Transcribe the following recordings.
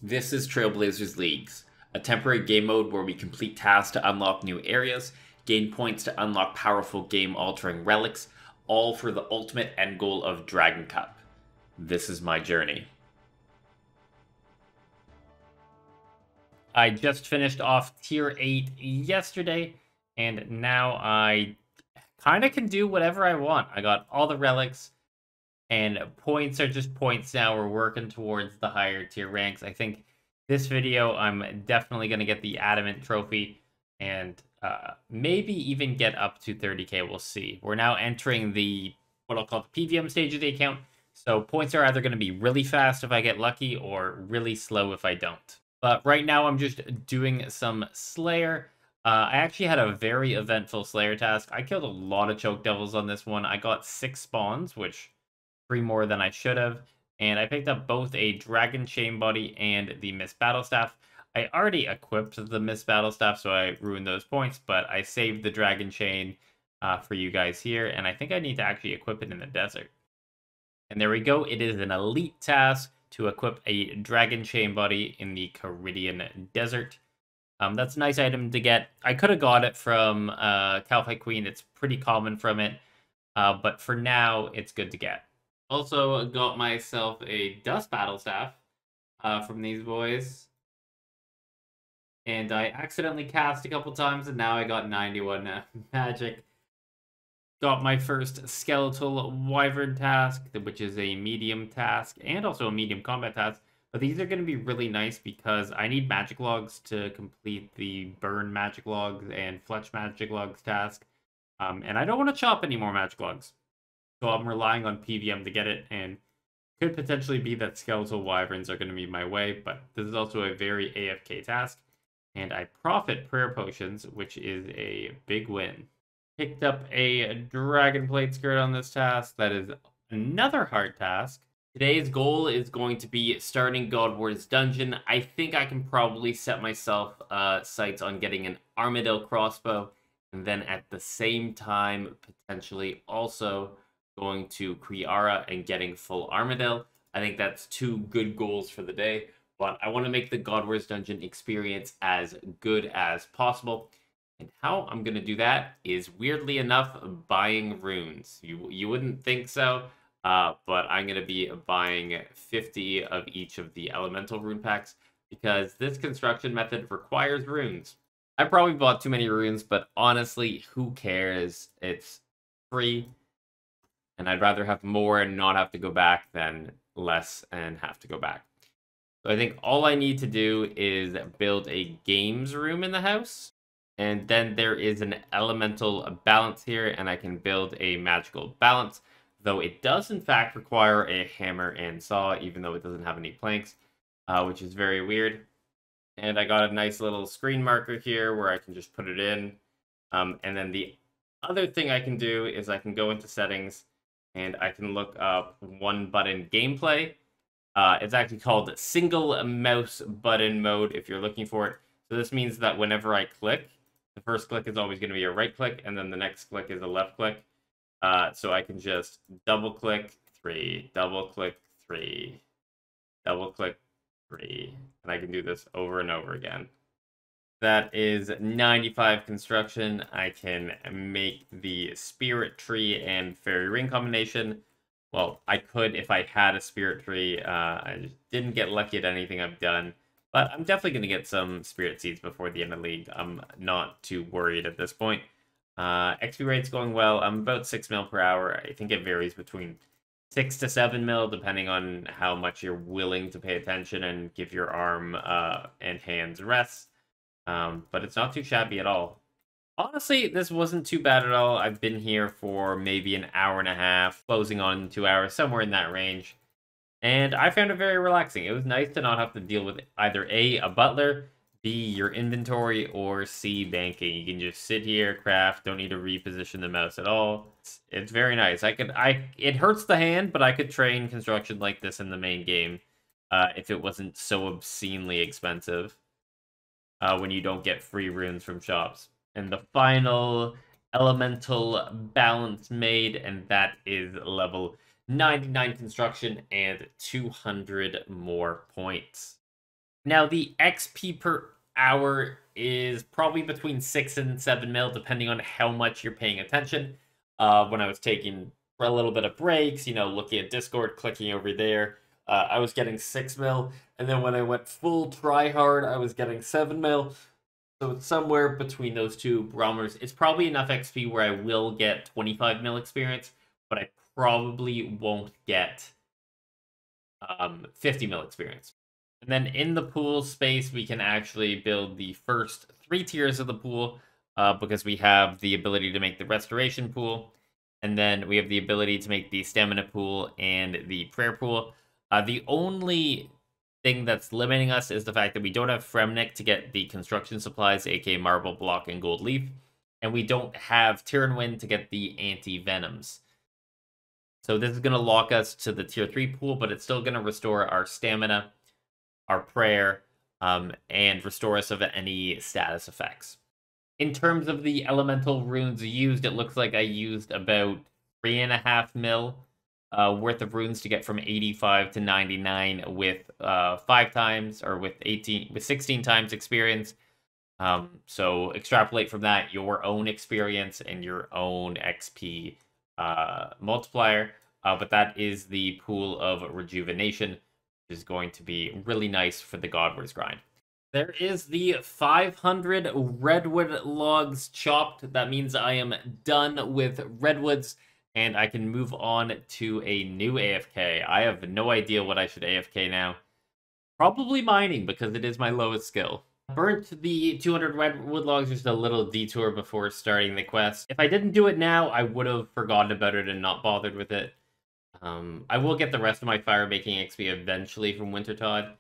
This is Trailblazers Leagues, a temporary game mode where we complete tasks to unlock new areas, gain points to unlock powerful game-altering relics, all for the ultimate end goal of Dragon Cup. This is my journey. I just finished off Tier 8 yesterday, and now I kind of can do whatever I want. I got all the relics, and points are just points now. We're working towards the higher tier ranks. I think this video, I'm definitely going to get the Adamant trophy, and maybe even get up to 30k. We'll see. We're now entering the, what I'll call the PvM stage of the account. So points are either going to be really fast if I get lucky, or really slow if I don't. But right now, I'm just doing some Slayer. I actually had a very eventful Slayer task. I killed a lot of Choke Devils on this one. I got 6 spawns, which 3 more than I should have. And I picked up both a Dragon Chain Body and the Mist Battle Staff. I already equipped the Mist Battle Staff, so I ruined those points. But I saved the Dragon Chain for you guys here. And I think I need to actually equip it in the desert. And there we go. It is an elite task to equip a Dragon Chain Body in the Caridian Desert. That's a nice item to get. I could have got it from Calphite Queen. It's pretty common from it. But for now, it's good to get. Also got myself a Dust Battle Staff from these boys. And I accidentally cast a couple times, and now I got 91 magic. Got my first Skeletal Wyvern task, which is a medium task, and also a medium combat task. But these are going to be really nice because I need magic logs to complete the burn magic logs and fletch magic logs task. And I don't want to chop any more magic logs. So I'm relying on PvM to get it, and could potentially be that Skeletal Wyverns are going to be my way, but this is also a very AFK task. And I profit Prayer Potions, which is a big win. Picked up a Dragon Plate Skirt on this task. That is another hard task. Today's goal is going to be starting God Wars Dungeon. I think I can probably set myself sights on getting an Armadel Crossbow, and then at the same time, potentially also going to Kriara and getting full Armadel. I think that's 2 good goals for the day, but I want to make the God Wars Dungeon experience as good as possible. And how I'm going to do that is, weirdly enough, buying runes. You wouldn't think so, but I'm going to be buying 50 of each of the elemental rune packs, because this construction method requires runes. I probably bought too many runes, but honestly, who cares? It's free, and I'd rather have more and not have to go back than less and have to go back. So I think all I need to do is build a games room in the house. And then there is an elemental balance here, and I can build a magical balance, though it does in fact require a hammer and saw, even though it doesn't have any planks, which is very weird. And I got a nice little screen marker here where I can just put it in. And then the other thing I can do is I can go into settings, and I can look up one button gameplay. It's actually called single mouse button mode if you're looking for it. So this means that whenever I click, the first click is always going to be a right click, and then the next click is a left click. So I can just double click 3, double click 3, double click 3, and I can do this over and over again. That is 95 construction. I can make the Spirit Tree and Fairy Ring combination. Well, I could if I had a Spirit Tree. I just didn't get lucky at anything I've done. But I'm definitely going to get some Spirit Seeds before the end of the league. I'm not too worried at this point. XP rate's going well. I'm about 6 mil per hour. I think it varies between 6 to 7 mil, depending on how much you're willing to pay attention and give your arm and hands rest. But it's not too shabby at all. Honestly, this wasn't too bad at all. I've been here for maybe an hour and a half, closing on 2 hours, somewhere in that range. And I found it very relaxing. It was nice to not have to deal with either A, a butler, B, your inventory, or C, banking. You can just sit here, craft, don't need to reposition the mouse at all. It's very nice. It hurts the hand, but I could train construction like this in the main game if it wasn't so obscenely expensive when you don't get free runes from shops. And the final elemental balance made, and that is level 99 construction and 200 more points. Now, the XP per hour is probably between 6 and 7 mil, depending on how much you're paying attention. When I was taking a little bit of breaks, looking at Discord, clicking over there, I was getting 6 mil. And then when I went full try hard, I was getting 7 mil. So it's somewhere between those two barometers. It's probably enough XP where I will get 25 mil experience, but I probably won't get 50 mil experience. And then in the pool space, we can actually build the first 3 tiers of the pool because we have the ability to make the restoration pool. And then we have the ability to make the stamina pool and the prayer pool. The only thing that's limiting us is the fact that we don't have Fremnik to get the construction supplies, aka marble block and gold leaf. And we don't have Tyran Wind to get the anti-venoms. So this is going to lock us to the tier 3 pool, but it's still going to restore our stamina, our prayer, and restore us of any status effects. In terms of the elemental runes used, it looks like I used about 3.5 mil worth of runes to get from 85 to 99 with 5 times, or with 16 times experience. So extrapolate from that your own experience and your own XP multiplier. But that is the pool of Rejuvenation, which is going to be really nice for the Godwars grind. There is the 500 redwood logs chopped. That means I am done with redwoods, and I can move on to a new AFK. I have no idea what I should AFK now. Probably mining, because it is my lowest skill. Burnt the 200 redwood logs, just a little detour before starting the quest. If I didn't do it now, I would have forgotten about it and not bothered with it. I will get the rest of my fire making XP eventually from Wintertodd.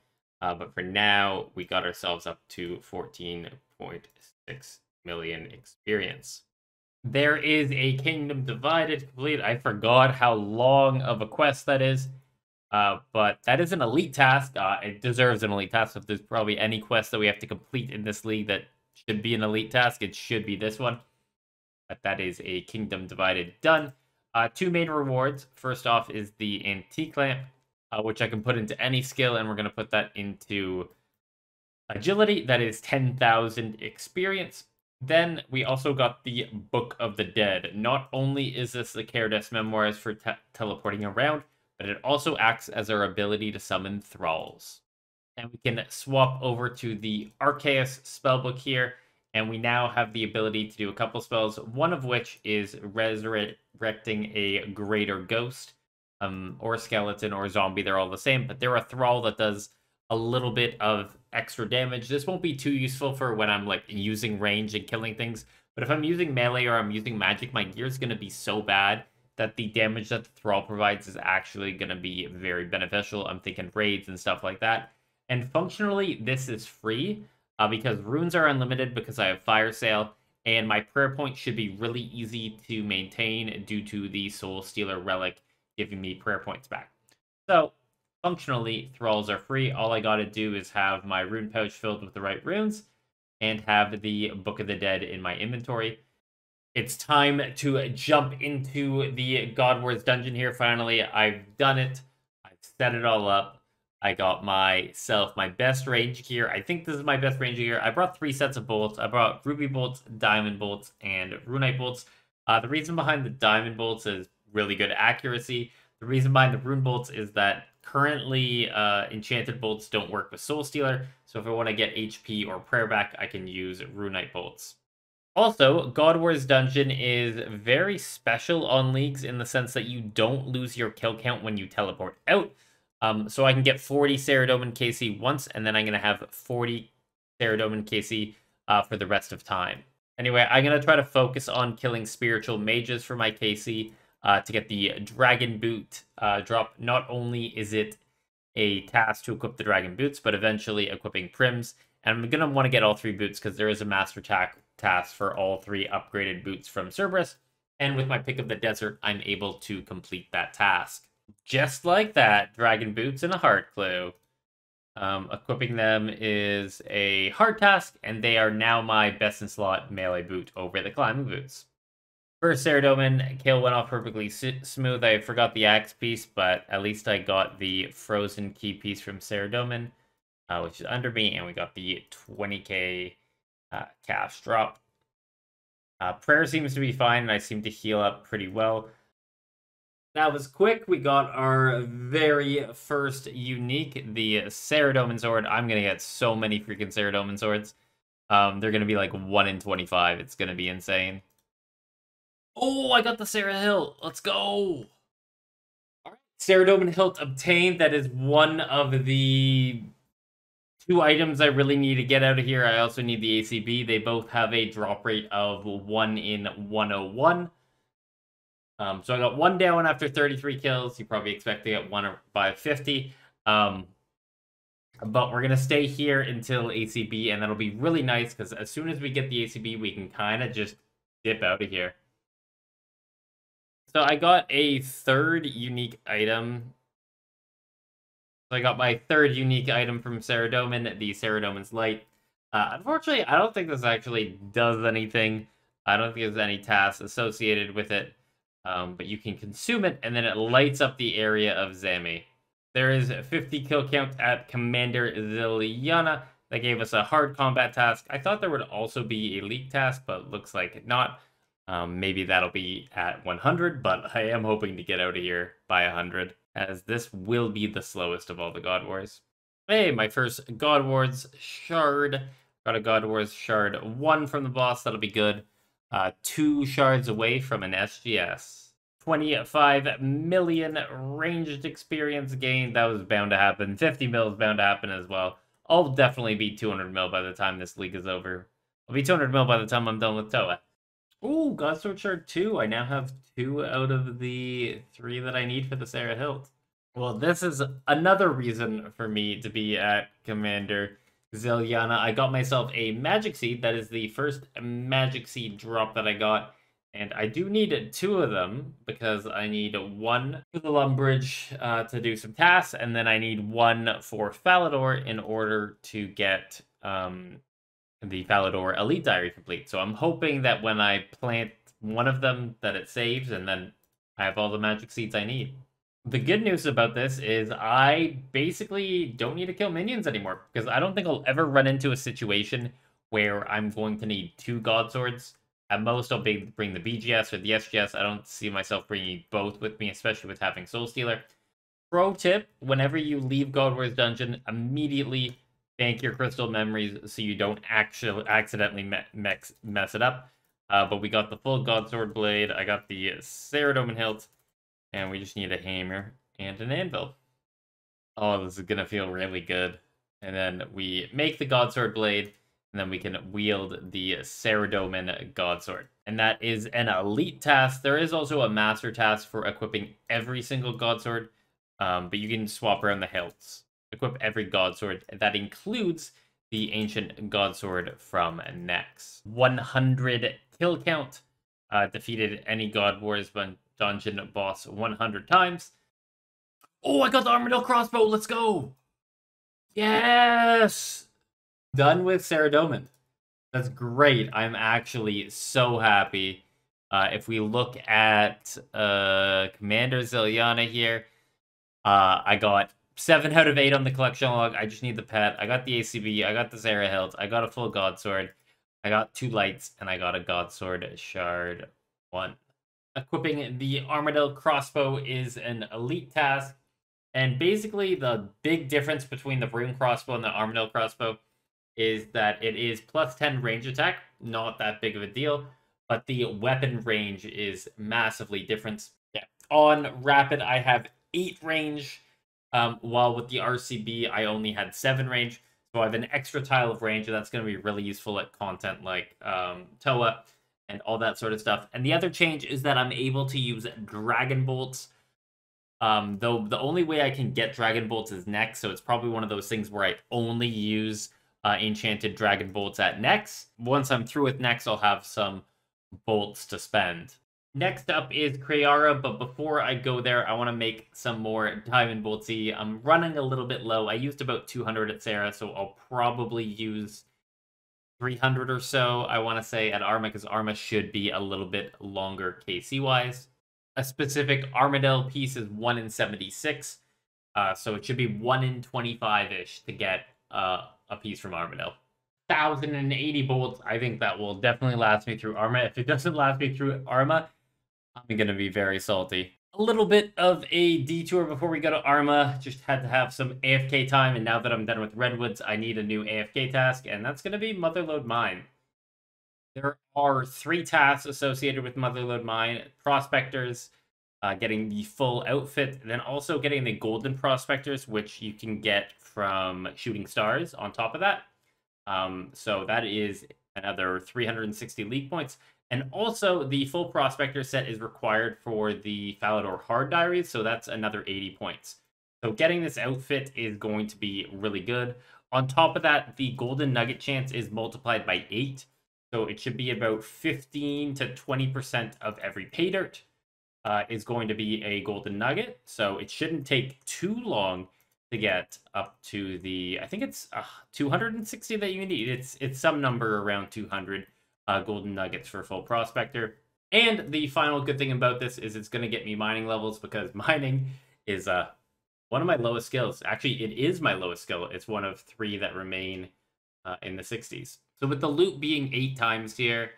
But for now, we got ourselves up to 14.6 million experience. There is a Kingdom Divided complete. I forgot how long of a quest that is. But that is an elite task. It deserves an elite task. If there's probably any quest that we have to complete in this league that should be an elite task, it should be this one. But that is a Kingdom Divided done. 2 main rewards. First off is the Antique Lamp, which I can put into any skill, and we're going to put that into Agility. That is 10,000 experience. Then we also got the Book of the Dead. Not only is this the Cairdes Memoirs for teleporting around, but it also acts as our ability to summon thralls. And we can swap over to the Arceus spellbook here, and we now have the ability to do a couple spells, one of which is resurrecting a greater ghost, or skeleton, or zombie. They're all the same, but they're a thrall that does a little bit of extra damage. This won't be too useful for when I'm, like, using range and killing things, but if I'm using melee or I'm using magic, my gear is going to be so bad that the damage that the thrall provides is actually going to be very beneficial. I'm thinking raids and stuff like that. And functionally, this is free, because runes are unlimited because I have Fire Sale, and my prayer point should be really easy to maintain due to the Soul Stealer Relic giving me prayer points back. So, functionally, thralls are free. All I gotta do is have my rune pouch filled with the right runes, and have the Book of the Dead in my inventory. It's time to jump into the God Wars dungeon here, finally. I've done it. I've set it all up. I got myself my best range gear. I think this is my best range gear. I brought 3 sets of bolts. I brought ruby bolts, diamond bolts, and runite bolts. The reason behind the diamond bolts is really good accuracy. The reason behind the rune bolts is that currently enchanted bolts don't work with Soul Stealer. So if I want to get HP or prayer back, I can use runite bolts. Also, God Wars Dungeon is very special on leagues in the sense that you don't lose your kill count when you teleport out. So I can get 40 Saradomin KC once, and then I'm going to have 40 Saradomin KC for the rest of time. Anyway, I'm going to try to focus on killing spiritual mages for my KC to get the Dragon Boot drop. Not only is it a task to equip the Dragon Boots, but eventually equipping Prims. And I'm going to want to get all 3 boots because there is a Master task for all 3 upgraded boots from Cerberus. And with my Pick of the Desert, I'm able to complete that task. Just like that, Dragon Boots and a Heart Clue. Equipping them is a hard task, and they are now my best in slot melee boot over the climbing boots. First Saradomin kill went off perfectly smooth. I forgot the axe piece, but at least I got the frozen key piece from Saradomin. which is under me, and we got the 20k cash drop. Prayer seems to be fine, and I seem to heal up pretty well. That was quick. We got our very first unique, the Ceradomin Sword. I'm going to get so many freaking Ceradomin Swords. They're going to be like 1 in 25. It's going to be insane. Oh, I got the Sarah Hilt. Let's go. All right. Ceradomin Hilt obtained. That is one of the 2 items I really need to get out of here. I also need the ACB. They both have a drop rate of 1 in 101. So I got 1 down after 33 kills. You probably expect to get 1 by 50. But we're going to stay here until ACB, and that'll be really nice, because as soon as we get the ACB, we can kind of just dip out of here. So I got a 3rd unique item. So I got my 3rd unique item from Ceradomin, the Ceradomin's Light. Unfortunately, I don't think this actually does anything. I don't think there's any tasks associated with it. But you can consume it, and then it lights up the area of Zami. There is a 50 kill count at Commander Ziliana. That gave us a hard combat task. I thought there would also be a league task, but looks like not. Maybe that'll be at 100, but I am hoping to get out of here by 100, as this will be the slowest of all the God Wars. Hey, my first God Wars shard. Got a God Wars shard 1 from the boss. That'll be good. 2 shards away from an SGS. 25 million ranged experience gain. That was bound to happen. 50 mil is bound to happen as well. I'll definitely be 200 mil by the time this league is over. I'll be 200 mil by the time I'm done with Toa. Ooh, Godsword Shard 2. I now have 2 out of the 3 that I need for the Sarah Hilt. Well, this is another reason for me to be at Commander Ziliana. I got myself a Magic Seed. That is the first Magic Seed drop that I got. And I do need 2 of them, because I need 1 for the Lumbridge to do some tasks, and then I need 1 for Falador in order to get the Falador Elite Diary complete. So I'm hoping that when I plant one of them, that it saves, and then I have all the Magic Seeds I need. The good news about this is I basically don't need to kill minions anymore, because I don't think I'll ever run into a situation where I'm going to need 2 God Swords. At most, I'll bring the BGS or the SGS. I don't see myself bringing both with me, especially with having Soul Stealer. Pro tip, whenever you leave God Wars Dungeon, immediately bank your crystal memories so you don't actually accidentally mess it up. But we got the full God Sword Blade. I got the Ceradomin Hilt. And we just need a hammer and an anvil. Oh, this is going to feel really good. And then we make the Godsword Blade, and then we can wield the Ceradomin Godsword. And that is an elite task. There is also a master task for equipping every single Godsword, but you can swap around the hilts. Equip every Godsword. That includes the Ancient Godsword from Nex. 100 kill count. Defeated any God Wars dungeon boss 100 times. Oh, I got the Armadel Crossbow. Let's go. Yes. Done with Ceradomin. That's great. I'm actually so happy. If we look at Commander Ziliana here, I got 7 out of 8 on the collection log. I just need the pet. I got the ACB. I got the Sarah Hilt. I got a full God Sword. I got 2 lights, and I got a God Sword Shard 1. Equipping the Armadel Crossbow is an elite task, and basically the big difference between the Rune Crossbow and the Armadel Crossbow is that it is plus 10 range attack, not that big of a deal, but the weapon range is massively different. Yeah. On Rapid, I have 8 range, while with the RCB, I only had 7 range, so I have an extra tile of range, and that's going to be really useful at content like Toa, and all that sort of stuff. And the other change is that I'm able to use Dragon Bolts. Though the only way I can get Dragon Bolts is Nex, so it's probably one of those things where I only use Enchanted Dragon Bolts at Nex. Once I'm through with Nex, I'll have some bolts to spend. Next up is Krayara, but before I go there, I want to make some more Diamond Boltsy. I'm running a little bit low. I used about 200 at Sarah, so I'll probably use 300 or so, I want to say, at Arma, because Arma should be a little bit longer KC-wise. A specific Armadel piece is 1 in 76, so it should be 1 in 25-ish to get a piece from Armadel. 1,080 bolts. I think that will definitely last me through Arma. If it doesn't last me through Arma, I'm going to be very salty. A little bit of a detour before we go to Arma. Just had to have some AFK time, and now that I'm done with Redwoods, I need a new AFK task, and that's going to be Motherload Mine. There are 3 tasks associated with Motherload Mine. Prospectors, getting the full outfit, and then also getting the golden prospectors, which you can get from shooting stars on top of that. So that is another 360 league points. And also, the full prospector set is required for the Falador Hard Diaries, so that's another 80 points. So getting this outfit is going to be really good. On top of that, the golden nugget chance is multiplied by 8. So it should be about 15 to 20% of every pay dirt is going to be a golden nugget. So it shouldn't take too long to get up to the, I think it's 260 that you need. It's some number around 200 golden nuggets for full prospector. And the final good thing about this is it's going to get me mining levels, because mining is one of my lowest skills. Actually, it is my lowest skill. It's one of 3 that remain in the 60s. So with the loot being 8 times here,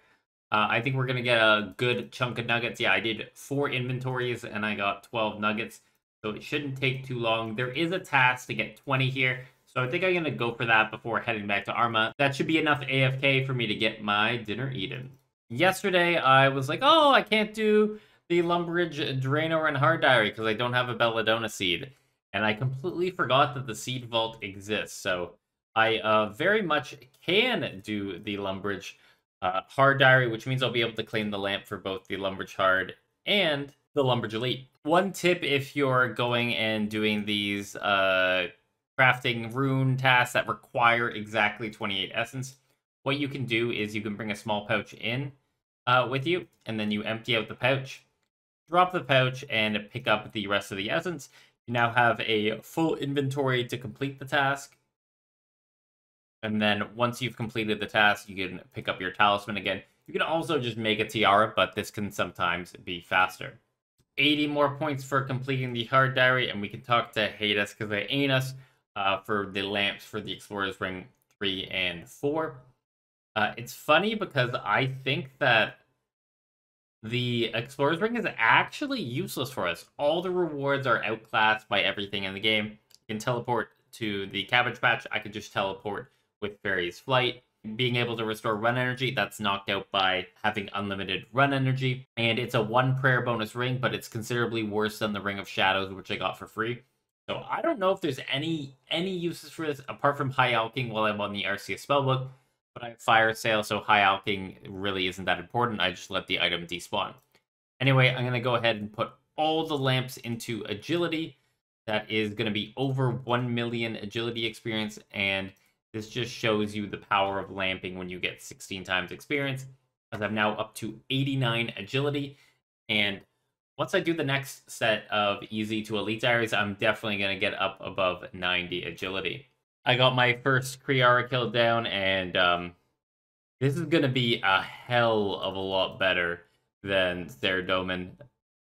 I think we're going to get a good chunk of nuggets. Yeah, I did 4 inventories and I got 12 nuggets. So it shouldn't take too long. There is a task to get 20 here. So I think I'm going to go for that before heading back to Arma. That should be enough AFK for me to get my dinner eaten. Yesterday, I was like, oh, I can't do the Lumbridge Draenor and Hard Diary because I don't have a Belladonna seed. And I completely forgot that the seed vault exists. So I very much can do the Lumbridge Hard Diary, which means I'll be able to claim the lamp for both the Lumbridge Hard and the Lumbridge Elite. One tip if you're going and doing these crafting rune tasks that require exactly 28 essence, what you can do is you can bring a small pouch in with you, and then you empty out the pouch, drop the pouch, and pick up the rest of the essence. You now have a full inventory to complete the task. And then once you've completed the task, you can pick up your talisman again. You can also just make a tiara, but this can sometimes be faster. 80 more points for completing the Hard Diary, and we can talk to Hades because they ain't us for the lamps for the Explorer's Ring 3 and 4. It's funny because I think that the Explorer's Ring is actually useless for us. All the rewards are outclassed by everything in the game. You can teleport to the Cabbage Patch. I could just teleport with Fairy's Flight. Being able to restore run energy, that's knocked out by having unlimited run energy. And it's a 1 prayer bonus ring, but it's considerably worse than the Ring of Shadows, which I got for free. So I don't know if there's any uses for this apart from high alching while I'm on the Arceus spellbook. But I have Fire Sale, so high alching really isn't that important. I just let the item despawn. Anyway, I'm going to go ahead and put all the lamps into agility. That is going to be over 1 million agility experience, and this just shows you the power of lamping when you get 16 times experience, as I'm now up to 89 agility. And once I do the next set of easy to elite diaries, I'm definitely going to get up above 90 agility. I got my first Kriara kill down, and this is going to be a hell of a lot better than Theridomin.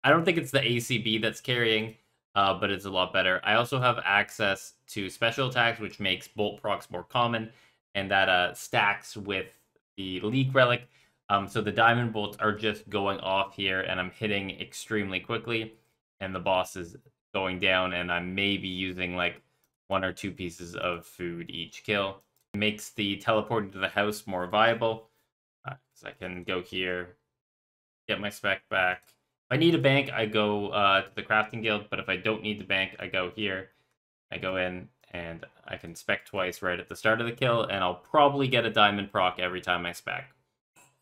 I don't think it's the ACB that's carrying, but it's a lot better. I also have access to special attacks, which makes bolt procs more common, and that stacks with the League Relic. So the diamond bolts are just going off here, and I'm hitting extremely quickly, and the boss is going down, and I'm maybe using like 1 or 2 pieces of food each kill. It makes the teleporting to the house more viable. So I can go here, get my spec back. If I need a bank, I go to the crafting guild, but if I don't need the bank, I go here. I go in, and I can spec twice right at the start of the kill, and I'll probably get a diamond proc every time I spec.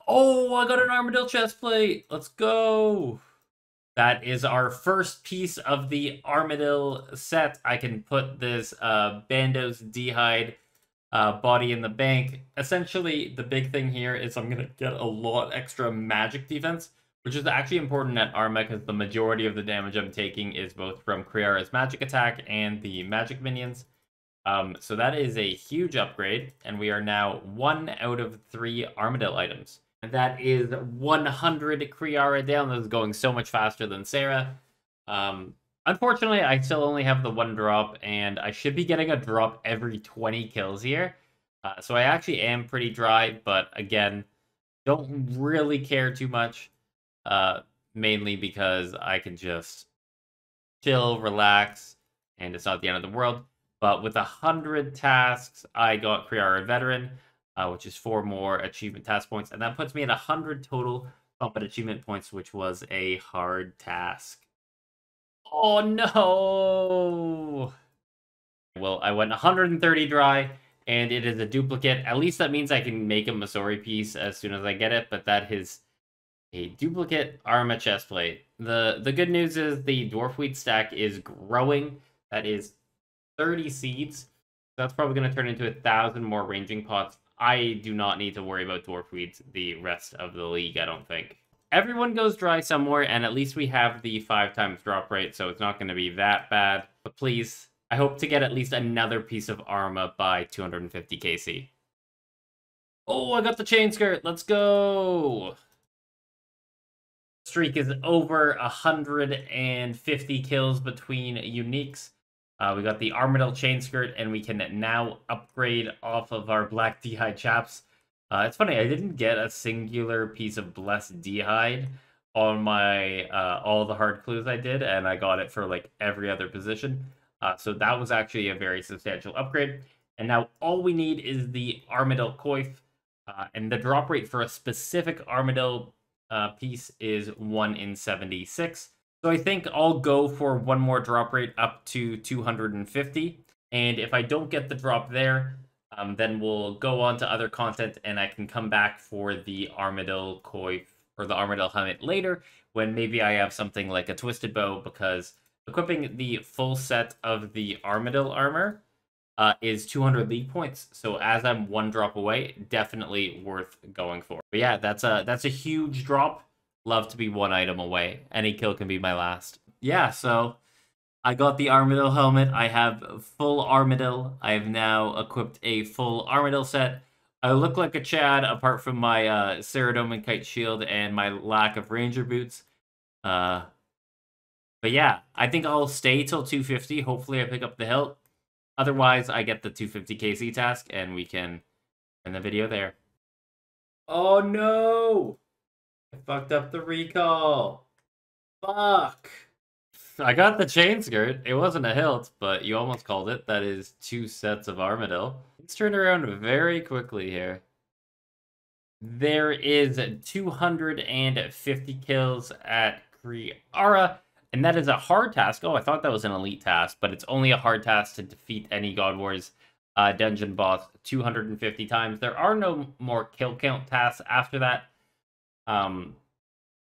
Oh, I got an Armadil chestplate! Let's go! That is our first piece of the Armadil set. I can put this Bandos D'hide body in the bank. Essentially, the big thing here is I'm going to get a lot extra magic defense, which is actually important at Arma because the majority of the damage I'm taking is both from Kriara's magic attack and the magic minions. So that is a huge upgrade, and we are now 1 out of 3 Armadil items. And that is 100 Kriara down. That is going so much faster than Sarah. I Unfortunately, I still only have the one drop, and I should be getting a drop every 20 kills here. So I actually am pretty dry, but again, don't really care too much. Mainly because I can just chill, relax, and it's not the end of the world. But with 100 tasks, I got Kriara Veteran, which is 4 more achievement task points, and that puts me at 100 total combat achievement points, which was a hard task. Oh no! Well, I went 130 dry, and it is a duplicate. At least that means I can make a Masori piece as soon as I get it, but that is a duplicate Arma chestplate. The good news is the dwarf wheat stack is growing. That is 30 seeds. That's probably going to turn into 1,000 more ranging pots. I do not need to worry about dwarf wheats the rest of the league, I don't think. Everyone goes dry somewhere, and at least we have the 5 times drop rate, so it's not going to be that bad. But please, I hope to get at least another piece of Arma by 250 KC. Oh, I got the chain skirt. Let's go. Streak is over 150 kills between uniques. We got the Armadel chain skirt, and we can now upgrade off of our black d'hide chaps. It's funny, I didn't get a singular piece of blessed d'hide on my all the hard clues I did, and I got it for like every other position. So that was actually a very substantial upgrade. And now all we need is the Armadel coif, and the drop rate for a specific Armadel piece is 1 in 76. So I think I'll go for one more drop rate up to 250. And if I don't get the drop there, then we'll go on to other content, and I can come back for the Armadel coif or the Armadel helmet later, when maybe I have something like a twisted bow, because equipping the full set of the Armadel armor is 200 league points. So as I'm one drop away, definitely worth going for. But yeah, that's a huge drop. Love to be one item away. Any kill can be my last. Yeah, so I got the Armadel helmet. I have full Armadel. I have now equipped a full Armadel set. I look like a Chad apart from my Ceradoman Kite Shield and my lack of Ranger boots. But yeah, I think I'll stay till 250. Hopefully I pick up the hilt. Otherwise, I get the 250 KC task, and we can end the video there. Oh no! I fucked up the recall. Fuck! I got the chain skirt. It wasn't a hilt, but you almost called it. That is 2 sets of Armadil. Let's turn around very quickly here. There is 250 kills at Kriara, and that is a hard task. Oh, I thought that was an elite task, but it's only a hard task to defeat any God Wars dungeon boss 250 times. There are no more kill count tasks after that. And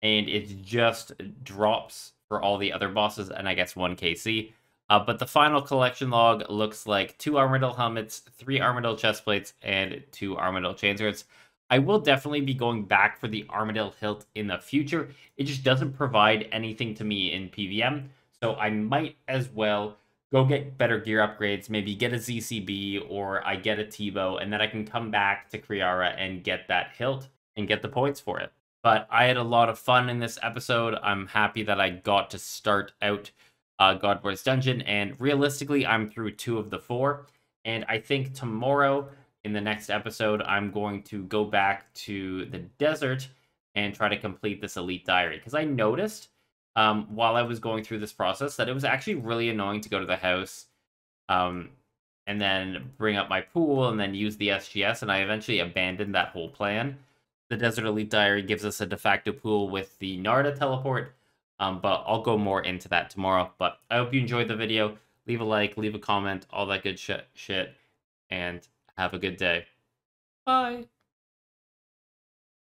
it just drops for all the other bosses, and I guess 1 KC. But the final collection log looks like 2 Armadil helmets, 3 Armadil chestplates, and 2 Armadil chainskirts. I will definitely be going back for the Armadil hilt in the future. It just doesn't provide anything to me in PvM, so I might as well go get better gear upgrades, maybe get a ZCB, or I get a T-bow, and then I can come back to Kriara and get that hilt and get the points for it. But I had a lot of fun in this episode. I'm happy that I got to start out God Wars Dungeon, and realistically, I'm through 2 of the 4. And I think tomorrow, in the next episode, I'm going to go back to the desert and try to complete this Elite Diary. Because I noticed, while I was going through this process, that it was actually really annoying to go to the house, and then bring up my pool, and then use the SGS, and I eventually abandoned that whole plan. The Desert Elite Diary gives us a de facto pool with the Narda teleport, but I'll go more into that tomorrow. But I hope you enjoyed the video. Leave a like, leave a comment, all that good shit, and have a good day. Bye!